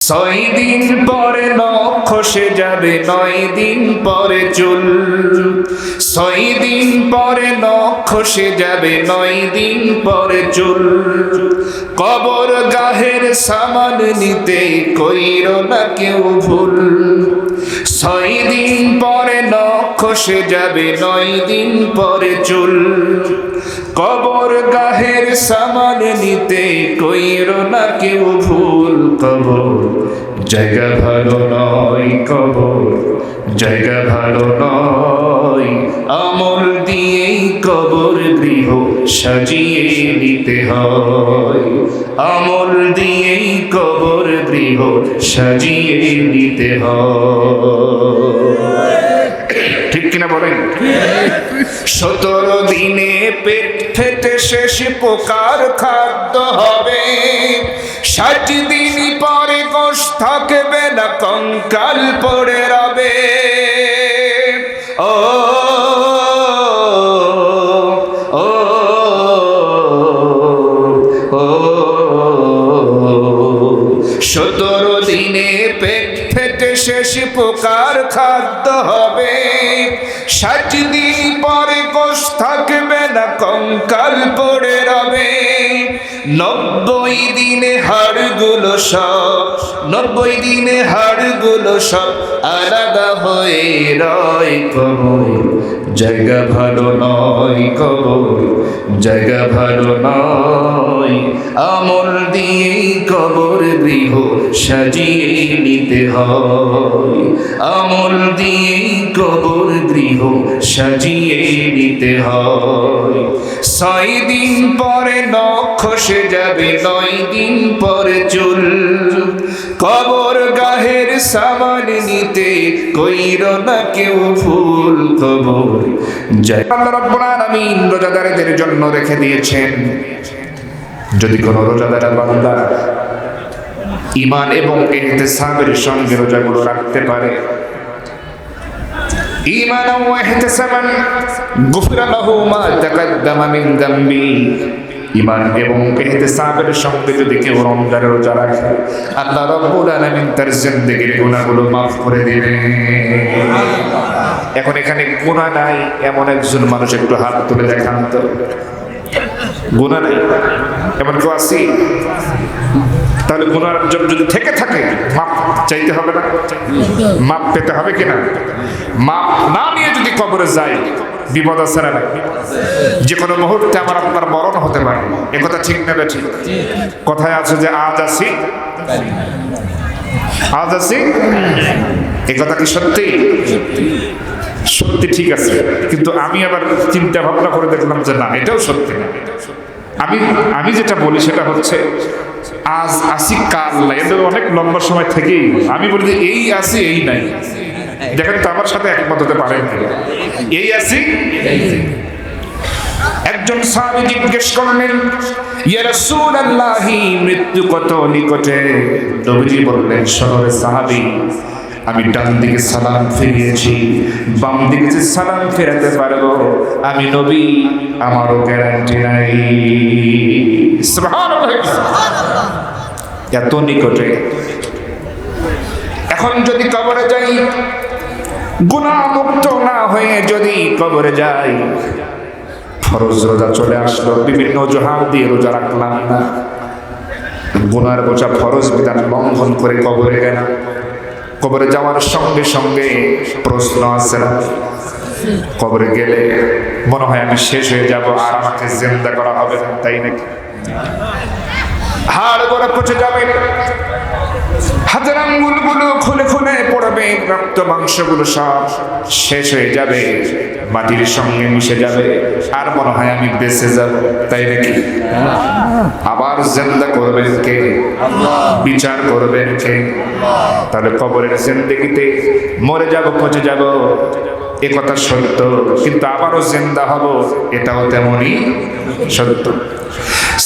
ছয় দিন পরে নখ খসে যাবে, 9 দিন পরে চুল। 6 দিন পরে নখ খসে যাবে, 9 দিন পরে চুল। কবর গাহের সামান নিতে কইরো না কেউ ভুল। 6 দিন পরে নখ খসে যাবে, 9 দিন পরে চুল। কবর গাহের সামান নিতে কইরো না কেউ ভুল। কবর জায়গা ভালো নয়, কবর জায়গা ভালো নয়। আমল দিয়েই কবর গৃহ সাজিয়ে নিতে হয়। আমল দিয়েই কবর গৃহ সাজিয়ে নিতে হয়। ঠিক কিনা বলেন? 17 দিনে পেট ফেটে শেষ পোকার খাদ্য হবে। 60 দিন পরে গোশ থাকবে না, কঙ্কাল পড়ে রবে। ও ও ও 17 দিনে পেট ফেটে শেষ পোকার খাদ্য হবে। 60 দিন পরে গোশ থাকবে না, কঙ্কাল পড়ে রবে। 90 দিনে হাড়গুলো সব, 90 দিনে হাড়গুলো সব আলাদা হয়ে রয়। কবর জায়গা ভালো নয়, কবর জায়গা ভালো নয়। আমল দিয়েই কবর গৃহ সাজিয়ে নিতে হয়। আমল দিয়েই কবর গৃহ সাজিয়ে নিতে হয়। 6 দিন পরে নখ খসে যাবে, 9 দিন পরে চুল। কবর গাহের সামান নিতে কইরো না কেউ ভুল। কবর আল্লাহ রাব্বুল আলামিন রোজাদারদের জন্য রেখে দিয়েছেন। যদি কোনো রোজাদার বান্দা ঈমান এবং ইহতিসাবের সঙ্গে রোজাগুলো রাখতে পারে, ঈমানান ওয়া ইহতিসাবান গুফিরা লাহু মা তাকাদ্দামা মিন যামবি। ঈমান এবং ইহতিসাবের সঙ্গে যদি কেউ রমজানের রোজা রাখে, আল্লাহ রাব্বুল আলামিন তার জিন্দেগির গুনাহগুলো মাফ করে দিবেন। এখন এখানে গুনাহ নাই এমন একজন মানুষ একটু হাত তুলে দেখান তো। গুনাহ নাই এমন কেউ আছে? তাহলে গুনার যদি থেকে থাকে মাপ চাইতে হবে না? মাপ পেতে হবে কিনা? মাপ না নিয়ে যদি কবরে যাই বিপদ আছে না? যে কোনো মুহূর্তে আমার আপনার মরণ হতে পারে। একথা ঠিক না ঠিক? কথায় আছে যে আজ আছি আজ আছি, একথা কি সত্যি? সত্যি, ঠিক আছে। কিন্তু আমি আবার চিন্তা ভাবনা করে দেখলাম যে না, এটাও সত্যি না। আমি যেটা বলি সেটা হচ্ছে আজ আসি কাল নাই, এদের অনেক লম্বা সময় থেকেই আমি বলি যে এই আসি এই নাই। দেখেন তো আমার সাথে একমত হতে পারেন? এই আসি। একজন সাহাবী জিজ্ঞেস করলেন, ইয়া রাসূলুল্লাহ, মৃত্যু কত নিকটে? নবীজি বললেন, শোনো সাহাবী, আমি ডান দিকে সালাম ফিরিয়েছি, বাম দিকে যে সালাম ফেরাতে পারবো আমি নবী, আমারও গ্যারান্টি নাই। সুবহানাল্লাহ, এত নিকটে। এখন যদি কবরে যাই, গুনাহ মুক্ত না হয়ে যদি কবরে যাই, ফরজ রোজা চলে আসলো, বিভিন্ন অজুহাত দিয়ে রোজা রাখলাম না, গুনার বোঝা ফরজ বিধান লঙ্ঘন করে কবরে গেলাম। কবরে যাওয়ার সঙ্গে সঙ্গে প্রশ্ন আছে না? কবরে গেলে মনে হয় আমি শেষ হয়ে যাব, আর আমাকে জিন্দা করা হবে না, তাই নাকি? হাড় গোড়া পচে যাবে, হাতের আঙ্গুলগুলো খুলে খুলে পড়বে, রক্ত মাংসগুলো সব শেষ হয়ে যাবে, মাটির সঙ্গে মিশে যাবে, আর মনে হয় আমি বেঁচে যাব, তাই নাকি? আবার জিন্দা করবেন কে? বিচার করবেন কে? তাহলে কবরের জিন্দেগিতে মরে যাব, পচে যাব, এ কথা সত্য, কিন্তু আবারও জিন্দা হব, এটাও তেমনই সত্য।